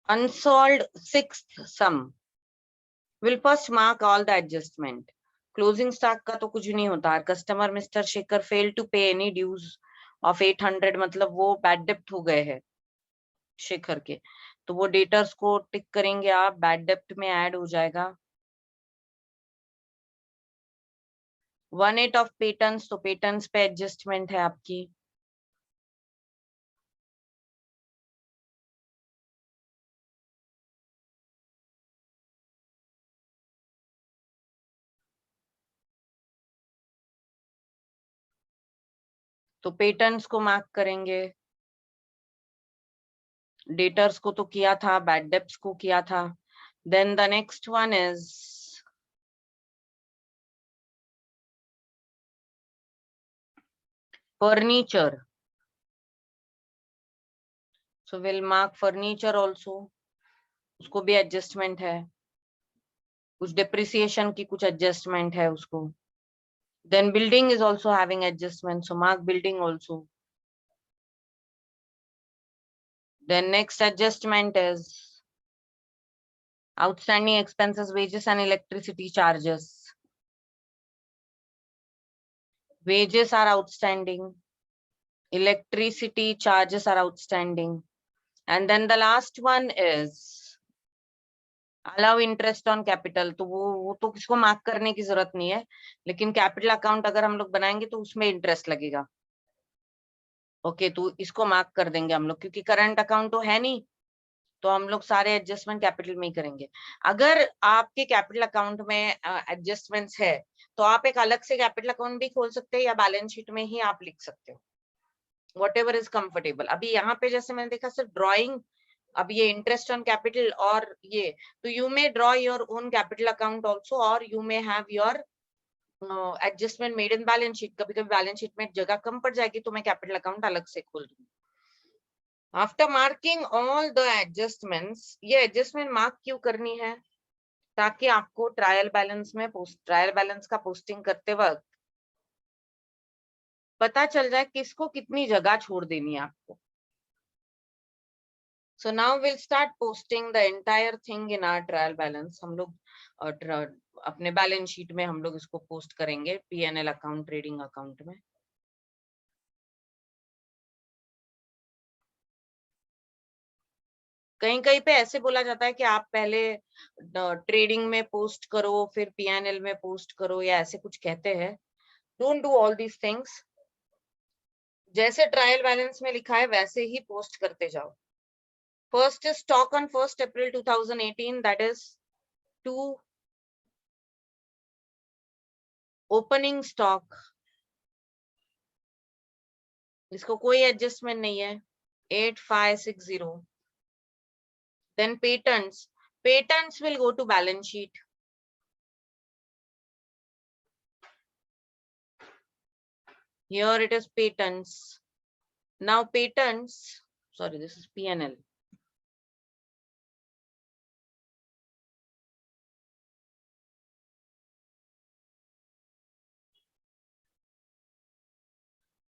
Unsolved sixth sum. Will first mark all the adjustment. Closing stock का तो कुछ नहीं होता. Customer mister Shekhar fail to pay any dues of 800, मतलब वो बैड डेप्ट हो गए हैं शेखर के, तो वो डेटर्स को टिक करेंगे आप, बैड डेप्ट में ऐड हो जाएगा. 1/8 ऑफ पेटेंट्स, तो पेटेंट्स पे एडजस्टमेंट है आपकी. तो पेटेंट्स को मार्क करेंगे, डेटर्स को तो किया था, बैड डेप्ट्स को किया था. Then the next one is furniture. So will mark furniture also, उसको भी एडजस्टमेंट है, कुछ डिप्रिसिएशन की कुछ एडजस्टमेंट है उसको. Then building is also having adjustment, so mark building also. Then next adjustment is outstanding expenses, wages and electricity charges. Wages are outstanding, electricity charges are outstanding. And then the last one is allow interest on capital. तो वो तो किसको mark करने की जरूरत नहीं है, लेकिन कैपिटल अकाउंट अगर हम लोग बनाएंगे तो उसमें इंटरेस्ट लगेगा. ओके, तो इसको मार्क कर देंगे हम लोग, क्योंकि करंट अकाउंट तो है नहीं, तो हम लोग सारे एडजस्टमेंट कैपिटल में ही करेंगे. अगर आपके कैपिटल अकाउंट में एडजस्टमेंट्स है, तो आप एक अलग से कैपिटल अकाउंट भी खोल सकते हैं, या बैलेंस शीट में ही आप लिख सकते हो, व्हाटएवर इज कंफर्टेबल. अभी यहाँ पे जैसे मैंने देखा सर ड्रॉइंग, अब ये इंटरेस्ट ऑन कैपिटल और ये, तो you may draw your own capital account also, और you may have your adjustment made in balance sheet. कभी कभी बैलेंस शीट में जगह कम पड़ जाएगी, तो मैं कैपिटल अकाउंट अलग से खोल दूंगी. After marking all the adjustments, ये एडजस्टमेंट मार्क क्यों करनी है, ताकि आपको ट्रायल बैलेंस में ट्रायल बैलेंस का पोस्टिंग करते वक्त पता चल जाए किसको कितनी जगह छोड़ देनी है आपको. So now we'll start posting the entire thing in our trial balance. हम लोग अपने बैलेंस शीट में हम लोग इसको पोस्ट करेंगे, P&L अकाउंट, ट्रेडिंग अकाउंट में. कहीं कहीं पे ऐसे बोला जाता है कि आप पहले ट्रेडिंग में पोस्ट करो, फिर P&L में पोस्ट करो, या ऐसे कुछ कहते हैं. Don't do all these things. जैसे ट्रायल बैलेंस में लिखा है वैसे ही पोस्ट करते जाओ. First is stock on 1st April 2018, that is 2 opening stock. इसको कोई एडजस्टमेंट नहीं है, 8560. Then patents will go to balance sheet. Here it is patents. Now patents, sorry, this is P&L.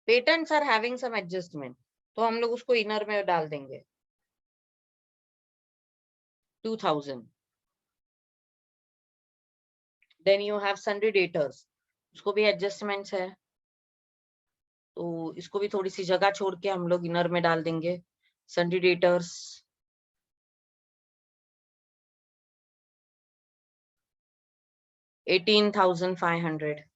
Patents are having some adjustment, तो हम लोग उसको inner में डाल देंगे 2000. Then you have sundry debtors, उसको भी एडजस्टमेंट्स है, तो इसको भी थोड़ी सी जगह छोड़ के हम लोग इनर में डाल देंगे. Sundry debtors, $18,500.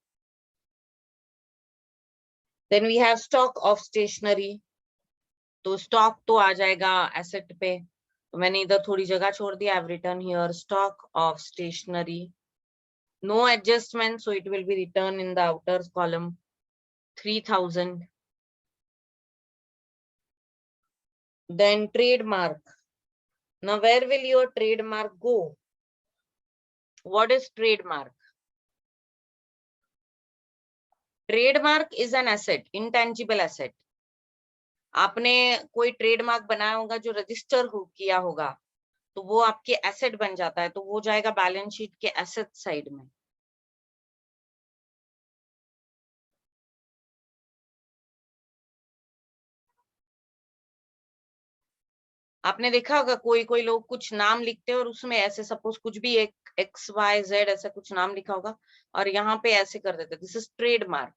Then we have stock of stationery. तो स्टॉक तो आ जाएगा एसेट पे, तो मैंने इधर थोड़ी जगह छोड़ दिया. I've written here stock of stationery. No adjustment, so it will be written in the outer column, 3000. Then trademark. Now where will your trademark go? What is trademark? Trademark is an asset, intangible asset. आपने कोई trademark बनाया होगा जो register किया होगा, तो वो आपके एसेट बन जाता है, तो वो जाएगा बैलेंस शीट के एसेट साइड में. आपने देखा होगा कोई कोई लोग कुछ नाम लिखते हैं और उसमें ऐसे सपोज कुछ भी एक XYZ ऐसा कुछ नाम लिखा होगा और यहाँ पे ऐसे कर देते, this is trademark.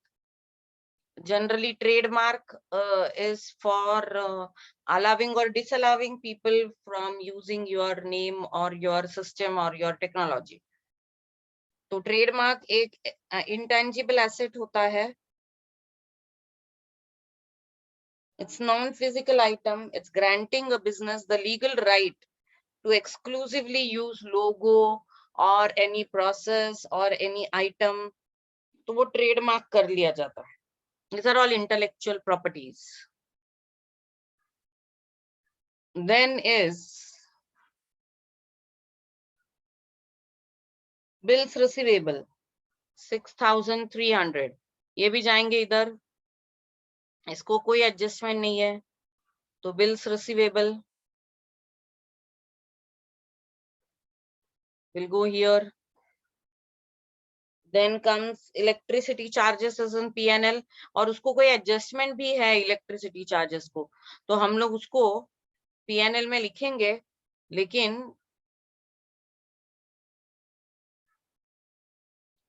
Generally trademark is for allowing or disallowing people from using your name or your system or your technology. तो ट्रेडमार्क एक इंटेंजिबल एसेट होता है. It's non-physical item. It's granting a business the legal right to exclusively use logo or any process or any item. तो वो trademark कर लिया जाता है. These are all intellectual properties. Then is bills receivable 6,300. ये भी जाएंगे इधर, इसको कोई एडजस्टमेंट नहीं है तो bills receivable will go here. Then comes electricity charges as in P&L और उसको कोई एडजस्टमेंट भी है इलेक्ट्रिसिटी चार्जेस को तो हम लोग उसको P&L में लिखेंगे, लेकिन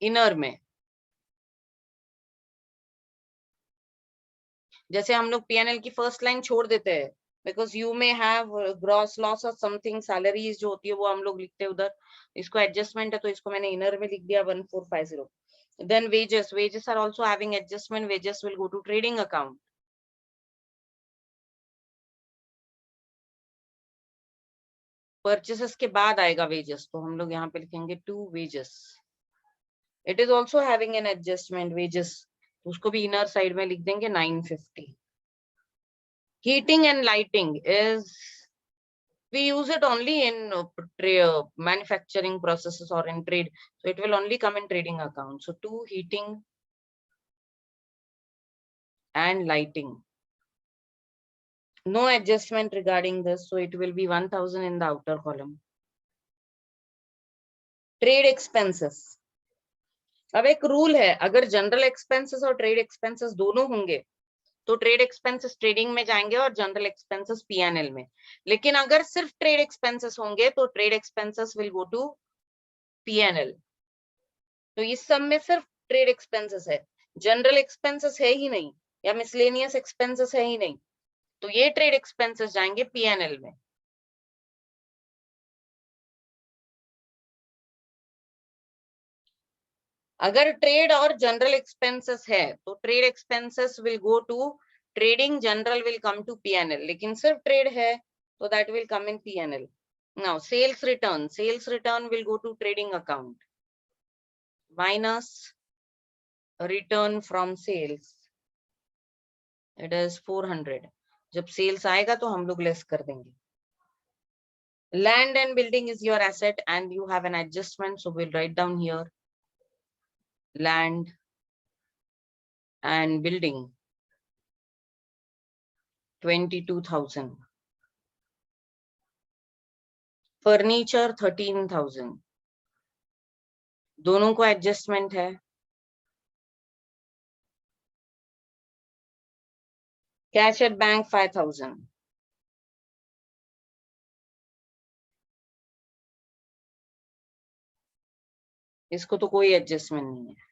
इनर में. जैसे हम लोग P&L की फर्स्ट लाइन छोड़ देते हैं because you may have gross loss और समथिंग सैलरीज जो होती है वो हम लोग लिखते हैं उधर. इसको एडजस्टमेंट है तो इसको मैंने इनर में लिख दिया 1450. Then wages are also having adjustment. Wages will go to trading account. Purchases के बाद आएगा wages तो हम लोग यहाँ पे लिखेंगे to wages. It is also having an adjustment wages. उसको भी inner side में लिख देंगे 950. Heating and lighting is we use it only in manufacturing processes or in trade. So it will only come in trading account. So to heating and lighting. No adjustment regarding this. So it will be 1,000 in the outer column. Trade expenses. अब एक rule है, अगर general expenses और trade expenses दोनों होंगे तो trade expenses trading में जाएंगे और जनरल एक्सपेंसेस P&L में. लेकिन अगर सिर्फ ट्रेड एक्सपेंसेस होंगे तो trade expenses will go to P&L. तो इस सब में सिर्फ ट्रेड एक्सपेंसेस है, जनरल एक्सपेंसेस है ही नहीं या मिसलेनियस एक्सपेंसेस है ही नहीं, तो ये ट्रेड एक्सपेंसेस जाएंगे P&L में. अगर ट्रेड और जनरल एक्सपेंसेस है तो trade expenses will go to trading, general will come to P&L. लेकिन सिर्फ ट्रेड है तो that will come in P&L. Now sales return will go to trading account minus return from sales. It is 400. जब sales आएगा तो हम लोग less कर देंगे. Land and building is your asset and you have an adjustment, so we'll write down here land and building 22,000. Furniture 13,000. दोनों को adjustment है. Cash at bank 5,000. इसको तो कोई एडजस्टमेंट नहीं है.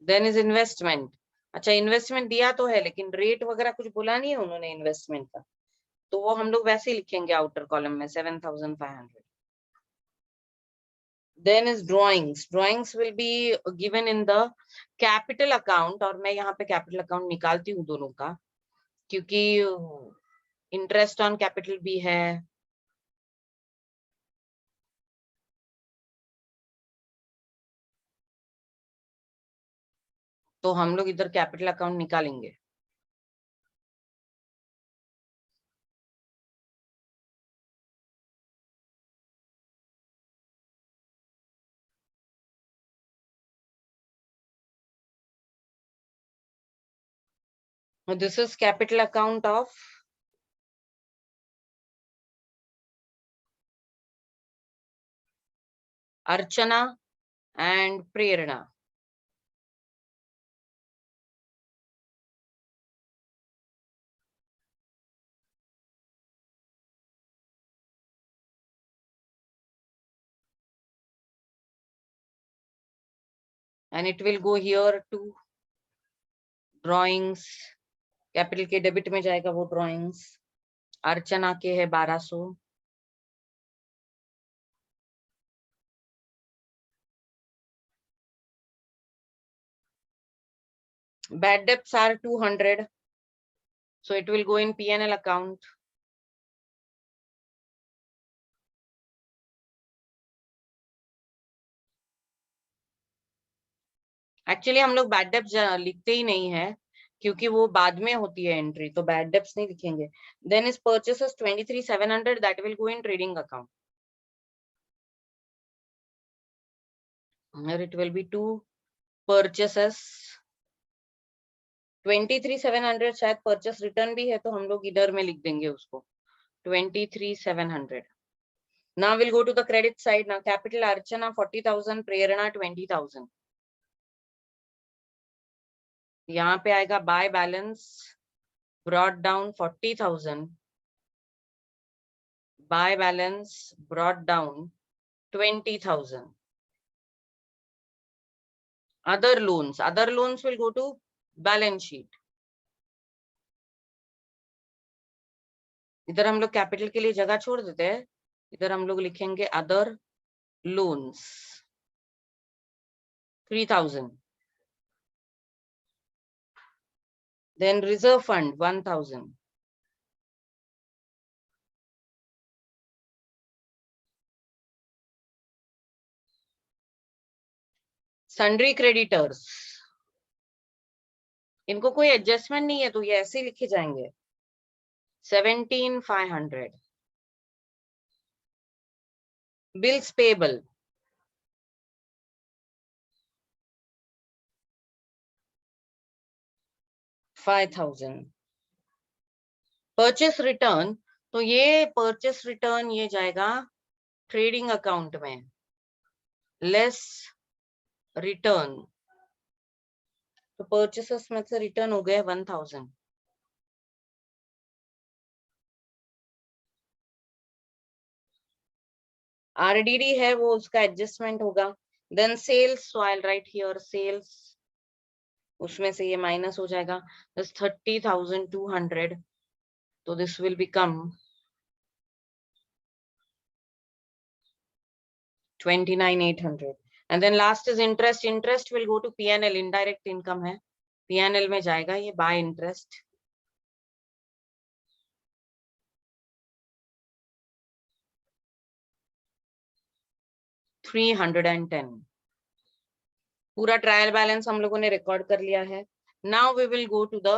Then is investment. अच्छा इन्वेस्टमेंट दिया तो है लेकिन रेट वगैरह कुछ बोला नहीं है उन्होंने इन्वेस्टमेंट का, तो वो हम लोग वैसे ही लिखेंगे आउटर कॉलम में 7,500. Then is drawings. Drawings will be given in the capital account और मैं यहाँ पे capital account निकालती हूँ दोनों का क्योंकि इंटरेस्ट ऑन कैपिटल भी है. तो हम लोग इधर कैपिटल अकाउंट निकालेंगे. This is capital account of Archana and Prerna. and it will go here to drawings. Capital के डेबिट में जाएगा वो ड्रॉइंग्स. अर्चना के है 1200. Bad debts are 200, so it will go in P&L account. Actually हम लोग bad debts लिखते ही नहीं है क्योंकि वो बाद में होती है एंट्री, तो बैड डेब्ट्स नहीं लिखेंगे. Then is purchases 23,700, that will go in trading account. Here it will be two purchases. 23,700 शायद परचेस रिटर्न भी है, तो हम लोग इधर में लिख देंगे उसको 23,700. Now we'll go to the credit side. Now capital Archana 40,000, Prerana 20,000. यहाँ पे आएगा by balance brought down 40,000, by balance brought down 20,000. Other loans will go to balance sheet. इधर हम लोग कैपिटल के लिए जगह छोड़ देते हैं, इधर हम लोग लिखेंगे other loans 3,000. Then reserve fund 1,000. Sundry creditors, इनको कोई एडजस्टमेंट नहीं है तो ये ऐसे ही लिखे जाएंगे 17,500. Bills payable 5,000. Purchase return, तो ये purchase return ये जाएगा ट्रेडिंग अकाउंट में, लेस रिटर्न. तो परचेसेस में से रिटर्न हो गए 1,000. आरडीडी है वो उसका एडजस्टमेंट होगा. Then sales, so I will write here sales, उसमें से ये माइनस हो जाएगा. दिस 30,200, तो this will become 29,800. And then last is interest. Interest will go to P&L, indirect income है, P&L में जाएगा ये बाय इंटरेस्ट. $310. पूरा ट्रायल बैलेंस हम लोगों ने रिकॉर्ड कर लिया है. Now we will go to the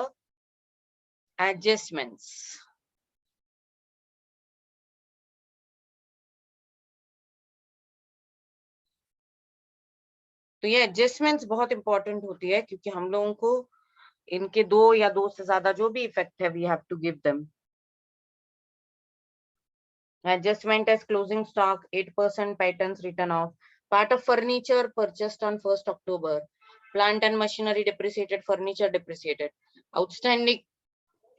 adjustments. तो ये एडजस्टमेंट्स बहुत इंपॉर्टेंट होती है क्योंकि हम लोगों को इनके दो या दो से ज्यादा जो भी इफेक्ट है we have to give them. Adjustment as closing stock 8% patents written off. Part of furniture purchased on 1st October. Plant and machinery depreciated, furniture depreciated. Outstanding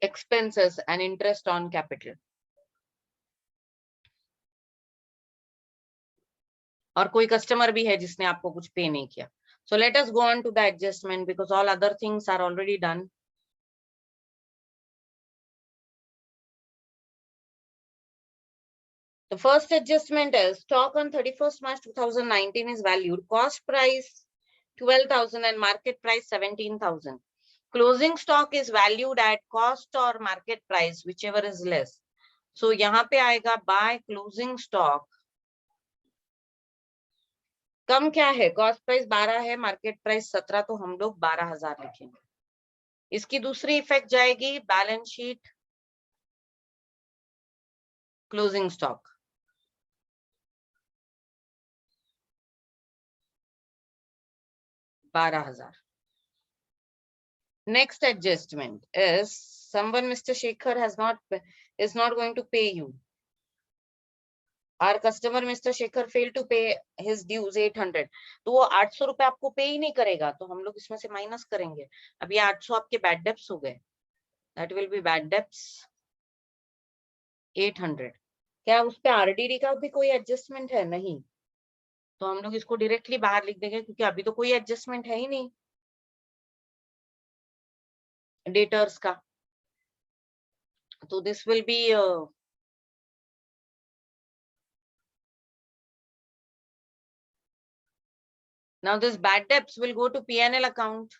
expenses and interest on capital. और कोई customer भी है जिसने आपको कुछ पे नहीं किया. So let us go on to the adjustment because all other things are already done. The first adjustment is stock on 31st March 2019 is valued cost price 12,000 and market price 17,000. Closing stock is valued at cost or market price, whichever is less. So यहाँ पे आएगा buy closing stock. कम क्या है, cost price 12 है, market price 17, तो हम लोग 12,000 लिखेंगे. इसकी दूसरी इफेक्ट जाएगी balance sheet closing stock 12,000. Next adjustment is someone, Mr. Shekhar is not going to pay you. Our customer Mr. Shekhar failed to pay his dues 800. तो वो 800 रुपए आपको पे ही नहीं करेगा, तो हम लोग इसमें से माइनस करेंगे. अब ये 800 आपके बैड डेब्ट्स हो गए. That will be bad debts 800. क्या उस पे आरडीडी का भी कोई एडजस्टमेंट है? नहीं. तो हम लोग इसको डायरेक्टली बाहर लिख देंगे क्योंकि अभी तो कोई एडजस्टमेंट है ही नहीं डेटर्स का। तो this will be now this bad debts will go to P&L account.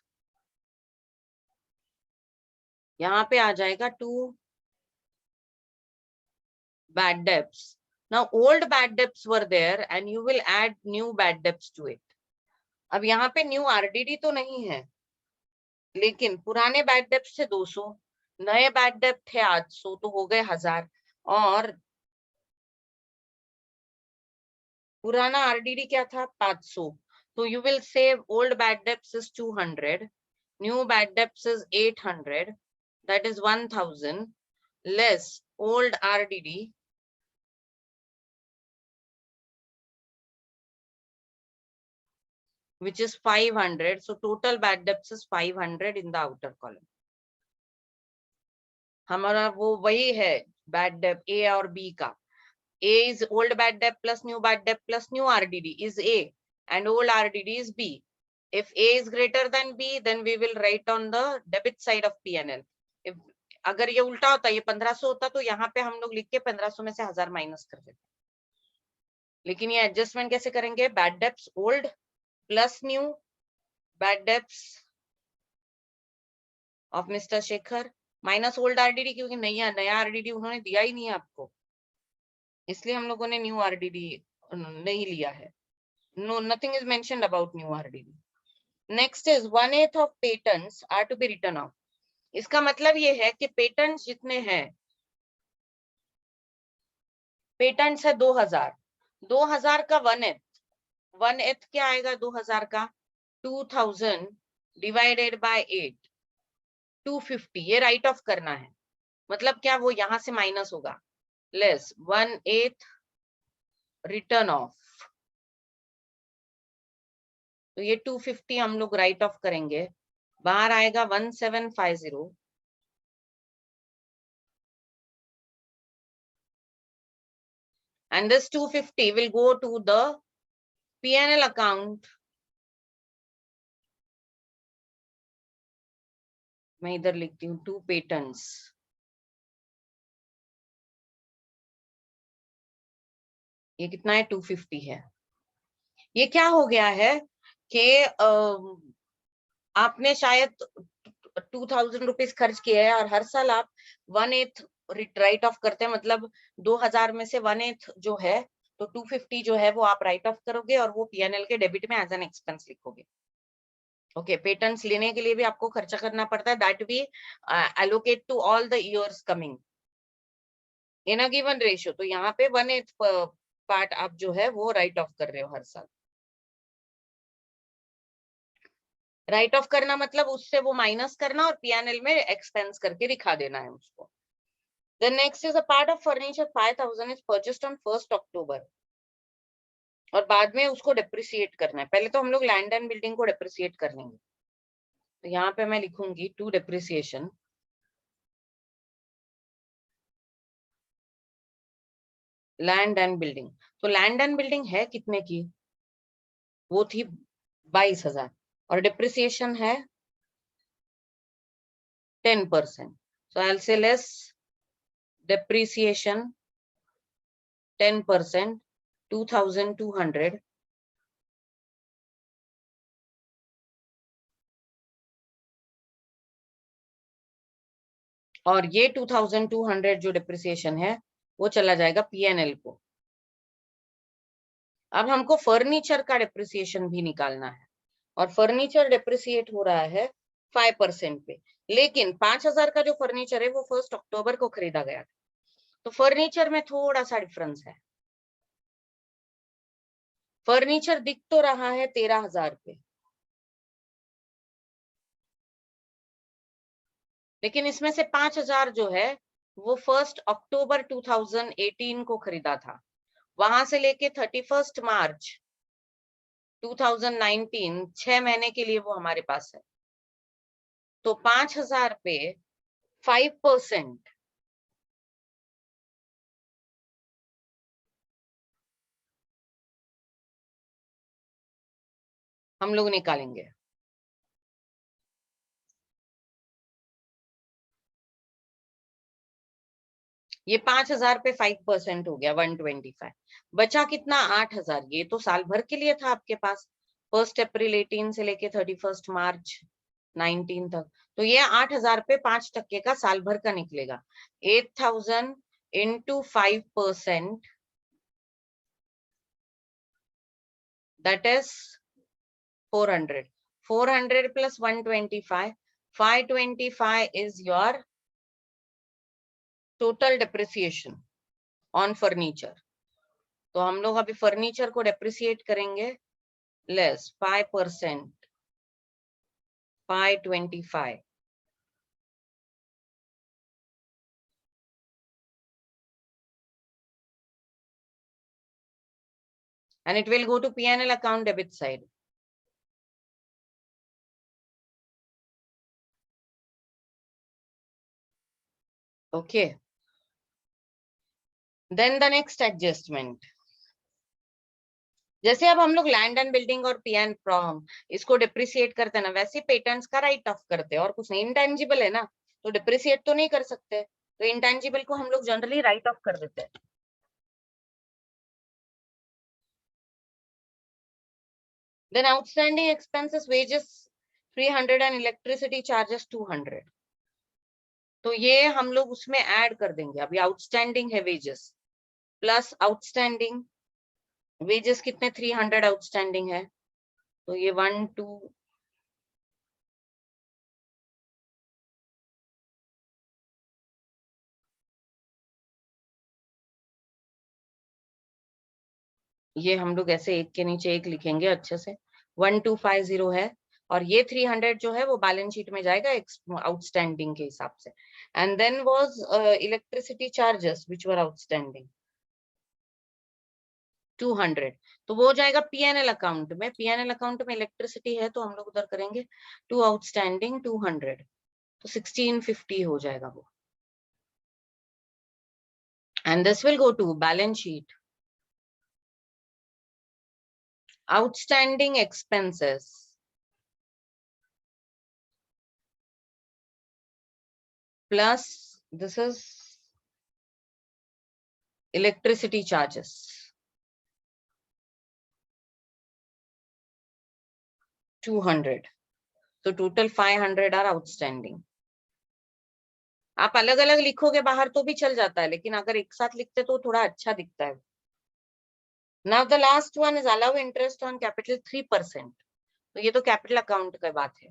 यहाँ पे आ जाएगा to bad debts. Now old bad debts were there and you will add new bad debts to it. अब यहाँ पे new RDD तो नहीं है, लेकिन पुराने बैड डेप्ट थे 200, नए बैड डेप्ट थे 800, तो हो गए 1000, और पुराना आरडीडी क्या था 500. तो you will save old bad debts is 200, new bad debts is 800, that is 1000 less old RDD, which is 500. So total bad debts is 500 in the outer column. हमारा वो वही है bad debt A और B का. A is old bad debt plus new bad debt plus new RDD is A and old RDD is B. If A is greater than B, then we will write on the debit side of P&L. If अगर ये उल्टा होता, ये 1500 होता, तो यहाँ पे हम लोग लिख के 1500 में से 1000 माइनस कर देते. लेकिन ये एडजस्टमेंट कैसे करेंगे? Bad debts old plus new bad debts of mister Shekhar minus old RDD, क्योंकि नया आरडीडी उन्होंने दिया ही नहीं है आपको, इसलिए हम लोगों ने न्यू आरडीडी नहीं लिया है. No, nothing is mentioned about new RDD. Next is 1/8 of patents are to be written off. इसका मतलब ये है कि पेटेंट्स जितने हैं, पेटेंट्स है 2000 का 1/8 क्या आएगा 2000 का? 2000 डिवाइडेड बाय 8, 250. ये राइट ऑफ करना है. मतलब क्या? वो यहां से माइनस होगा, लेस 1/8 रिटर्न ऑफ. तो ये 250 हम लोग राइट ऑफ करेंगे, बाहर आएगा 1750. and this 250 will go to the P&L account. मैं इधर लिखती हूँ 2 पेटेंट्स. ये कितना है? 250 है. ये क्या हो गया है कि आपने शायद 2000 रुपीज खर्च किए हैं और हर साल आप 1/8 राइट ऑफ करते हैं, मतलब 2000 में से 1/8 जो है, तो 250 जो है वो आप राइट ऑफ करोगे और वो P&L के डेबिट में एज एन एक्सपेंस लिखोगे. ओके, पेटेंट्स लेने के लिए भी आपको खर्चा करना पड़ता है, that we allocate to all the years coming in a given ratio. तो यहाँ पे 1/8 पार्ट आप जो है वो राइट ऑफ कर रहे हो हर साल. राइट ऑफ करना मतलब उससे वो माइनस करना और P&L में एक्सपेंस करके दिखा देना है उसको. The next is a part of furniture 5000 is purchased on 1st October. और बाद में उसको डेप्रिसिएट करना है. पहले तो हम लोग लैंड एंड बिल्डिंग को डेप्रिसिएट कर लेंगे. तो यहाँ पे मैं लिखूंगी to depreciation land and building. तो लैंड एंड बिल्डिंग है कितने की? वो थी 22,000 और डेप्रिसिएशन है 10%. So I'll say less depreciation 10%, 2200. और ये 2200 जो डेप्रिसिएशन है वो चला जाएगा P&L को. अब हमको फर्नीचर का डेप्रिसिएशन भी निकालना है और फर्नीचर डेप्रिसिएट हो रहा है 5% पे. लेकिन 5000 का जो फर्नीचर है वो 1 अक्टूबर को खरीदा गया था, तो फर्नीचर में थोड़ा सा डिफरेंस है. फर्नीचर दिख तो रहा है 13000 पे, लेकिन इसमें से 5000 जो है वो 1 अक्टूबर 2018 को खरीदा था. वहां से लेके 31 मार्च 2019 6 महीने के लिए वो हमारे पास है. तो 5000 पे 5% हम लोग निकालेंगे। ये 5,000 पे 5% हो गया 125। बचा कितना? 8,000। ये तो साल भर के लिए था आपके पास, 1 अप्रैल 18 से लेके 31 मार्च 19 तक। तो ये 8,000 पे 5% का साल भर का निकलेगा। 8,000 into 5%, that is 400। 400 plus 125, 525 is your total depreciation on furniture। तो हम लोग अभी फर्नीचर को डेप्रिसिएट करेंगे, less 5%, 525। and it will go to P&L account debit side. Okay. Then the next adjustment, जैसे अब हम लोग लैंड एंड बिल्डिंग और पी एंड प्रॉम इसको डिप्रिसिएट करते हैं ना, वैसे पेटेंट्स का राइट ऑफ करते हैं और कुछ नहीं। इंटेंजिबल है ना, तो डिप्रिसिएट तो नहीं कर सकते, तो इंटेंजिबल को हम लोग जनरली राइट ऑफ कर देते हैं। Then outstanding expenses, wages 300 and electricity charges 200। तो ये हम लोग उसमें ऐड कर देंगे। अभी आउटस्टैंडिंग है वेजेस प्लस आउटस्टैंडिंग, वेजेस कितने? 300 आउटस्टैंडिंग है, तो ये 1 2 ये हम लोग ऐसे एक के नीचे एक लिखेंगे अच्छे से। 1250 है, और ये 300 जो है वो बैलेंस शीट में जाएगा आउटस्टैंडिंग के हिसाब से। And then was electricity charges which were outstanding 200, तो वो जाएगा पीएनएल अकाउंट में। पीएनएल अकाउंट में इलेक्ट्रिसिटी है तो हम लोग उधर करेंगे टू आउटस्टैंडिंग 200, तो 1650 हो जाएगा वो। And this will go to balance sheet outstanding expenses plus this is electricity charges 200, so total 500 are outstanding। आप अलग अलग लिखोगे बाहर तो भी चल जाता है, लेकिन अगर एक साथ लिखते तो थोड़ा अच्छा दिखता है। Now the last one is allow interest on capital 3%। तो ये तो कैपिटल अकाउंट की बात है।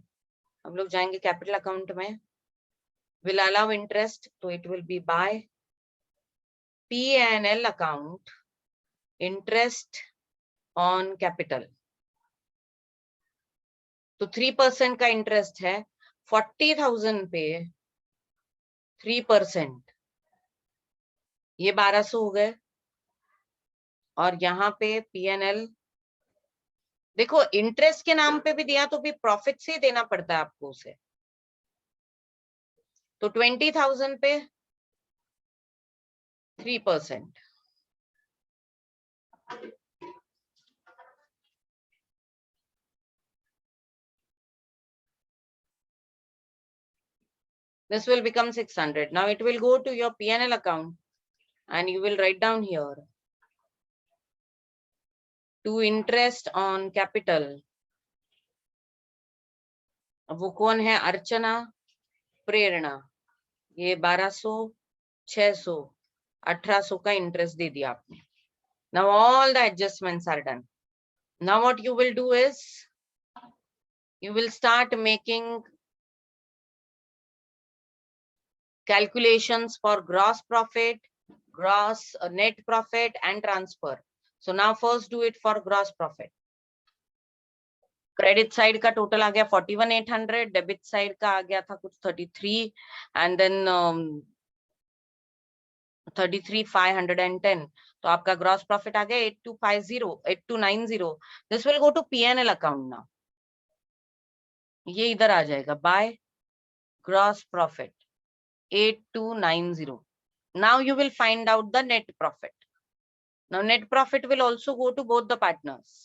हम लोग जाएंगे कैपिटल अकाउंट में, will allow interest, तो it will be by P&L account interest on capital। तो 3% का इंटरेस्ट है, 40,000 पे 3%, ये 1200 हो गए। और यहाँ पे P&L देखो, इंटरेस्ट के नाम पे भी दिया तो भी प्रॉफिट से देना पड़ता है आपको उसे। तो 20,000 पे 3%, this will become 600। now it will go to your P&L account and you will write down here to interest on capital। अब वो कौन है? अर्चना, प्रेरणा। ये 1200, 600, 1800 का इंटरेस्ट दे दिया आपने। now all the adjustments are done। now what you will do is you will start making calculations for gross profit, gross net profit and transfer। so now first do it for gross profit। Credit side का total आ गया 41,800, debit side का आ गया था कुछ 33, and then 33,510। तो आपका gross profit आ गया 8290। This will go to P&L account now. ये इधर आ जाएगा by gross profit 8290। Now you will find out the net profit. Now net profit will also go to both the partners।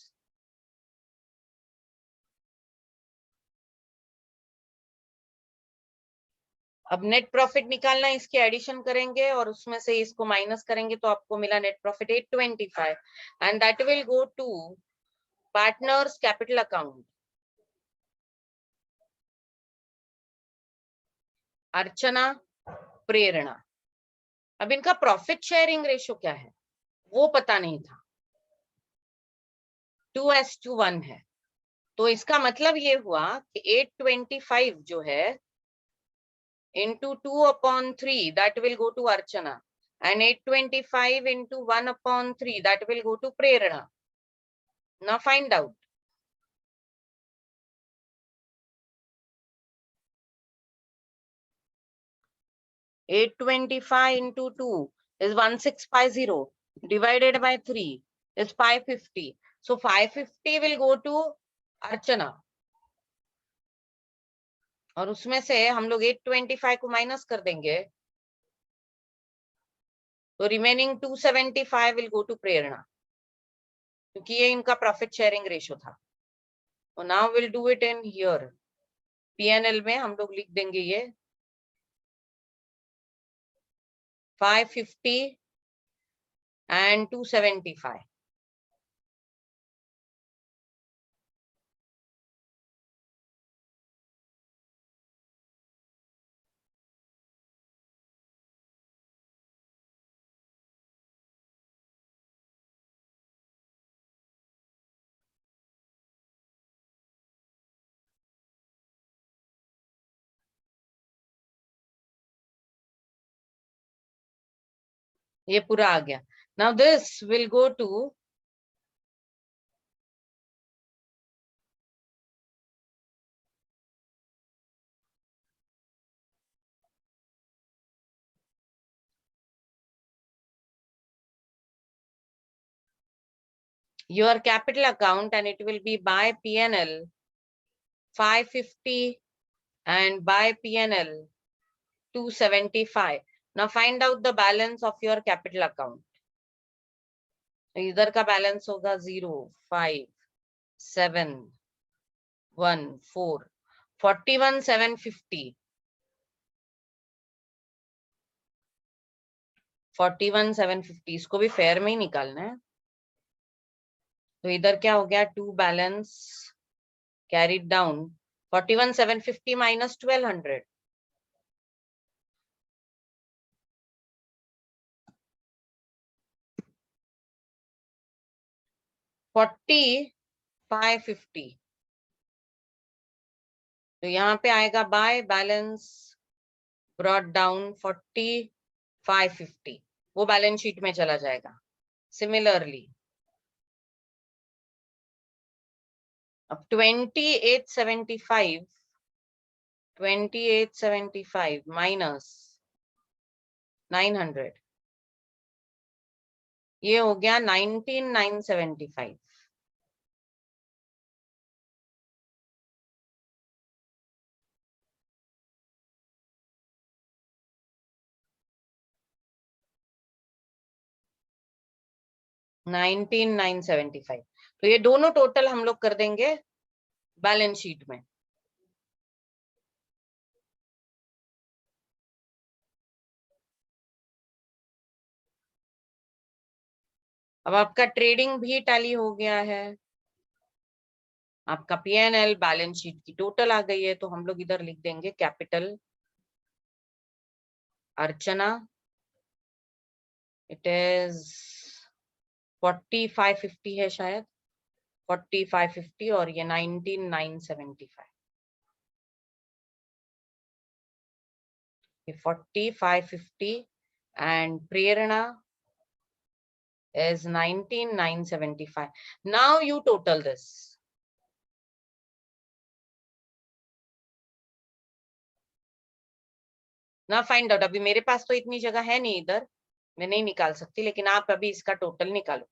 अब net profit निकालना, इसके addition करेंगे और उसमें से इसको माइनस करेंगे तो आपको मिला net profit 825 and that will go to partners capital account. Archana, Prerna. अब इनका प्रॉफिट शेयरिंग रेशो क्या है वो पता नहीं था, 2:1 है। तो इसका मतलब ये हुआ कि 825 जो है into 2/3 that will go to Archana and 825 into 1/3 that will go to Prerana. Now find out. Eight 825 into 2 is 1650 divided by 3 is 550. So 550 will go to Archana. और उसमें से हम लोग 825 को माइनस कर देंगे तो रिमेनिंग 275 विल गो टू प्रेरणा, क्योंकि ये इनका प्रॉफिट शेयरिंग रेशो था। तो now will do it in here, PNL में हम लोग लिख देंगे ये 550 and 275। ये पूरा आ गया। Now this will go to your capital account and it will be by PNL 550 and by PNL 275. Now find out the balance of your capital account. इधर का बैलेंस होगा 0 5 7 1 4 41,750 41,750 इसको भी फेयर में ही निकालना है। तो इधर क्या हो गया, to balance carried down 41,750 minus 1200 4550। तो यहाँ पे आएगा बाय बैलेंस ब्रॉट डाउन 4550, वो बैलेंस शीट में चला जाएगा। सिमिलरली अब 2875 माइनस 900 ये हो गया 19,975। तो ये दोनों टोटल हम लोग कर देंगे बैलेंस शीट में। अब आपका ट्रेडिंग भी टैली हो गया है, आपका पीएनएल बैलेंस शीट की टोटल आ गई है। तो हम लोग इधर लिख देंगे कैपिटल अर्चना, इट इज 4550 है शायद, 4550 और ये 19,975, ये 4550 and Prerana is 19,975. Now you total this. Now find out. अभी मेरे पास तो इतनी जगह है नहीं इधर, मैं नहीं निकाल सकती, लेकिन आप अभी इसका टोटल निकालो।